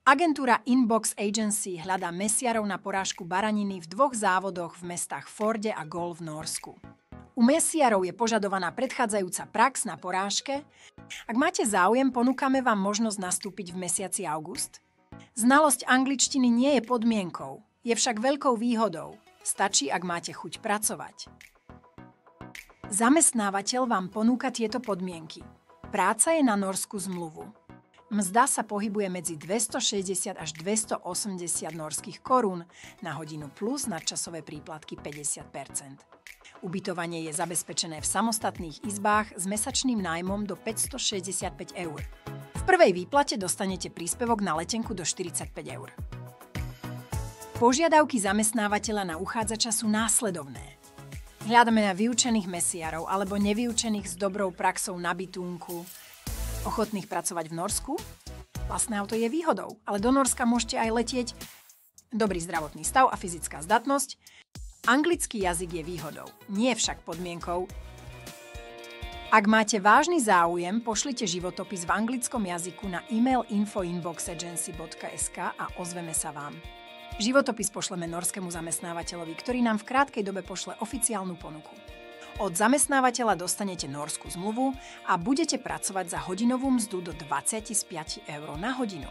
Agentúra Inbox Agency hľadá mesiarov na porážku baraniny v 2 závodoch v mestách Forde a Gol v Norsku. U mesiarov je požadovaná predchádzajúca prax na porážke. Ak máte záujem, ponúkame vám možnosť nastúpiť v mesiaci august. Znalosť angličtiny nie je podmienkou, je však veľkou výhodou. Stačí, ak máte chuť pracovať. Zamestnávateľ vám ponúka tieto podmienky. Práca je na norskú zmluvu. Mzda sa pohybuje medzi 260 až 280 norských korún na hodinu plus nadčasové príplatky 50%. Ubytovanie je zabezpečené v samostatných izbách s mesačným nájmom do 565 eur. V prvej výplate dostanete príspevok na letenku do 45 eur. Požiadavky zamestnávateľa na uchádzača sú následovné. Hľadáme na vyučených mesiarov alebo nevyučených s dobrou praxou na bitúnku, ochotných pracovať v Norsku? Vlastné auto je výhodou, ale do Norska môžete aj letieť. Dobrý zdravotný stav a fyzická zdatnosť. Anglický jazyk je výhodou, nie však podmienkou. Ak máte vážny záujem, pošlite životopis v anglickom jazyku na e-mail info@inboxagency.sk a ozveme sa vám. Životopis pošleme norskému zamestnávateľovi, ktorý nám v krátkej dobe pošle oficiálnu ponuku. Od zamestnávateľa dostanete norskú zmluvu a budete pracovať za hodinovú mzdu do 25 eur na hodinu.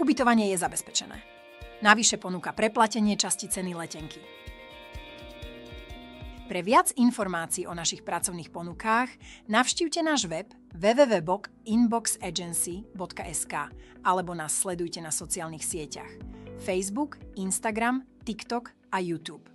Ubytovanie je zabezpečené. Navyše ponúka preplatenie časti ceny letenky. Pre viac informácií o našich pracovných ponukách navštívte náš web www.inboxagency.sk alebo nás sledujte na sociálnych sieťach Facebook, Instagram, TikTok a YouTube.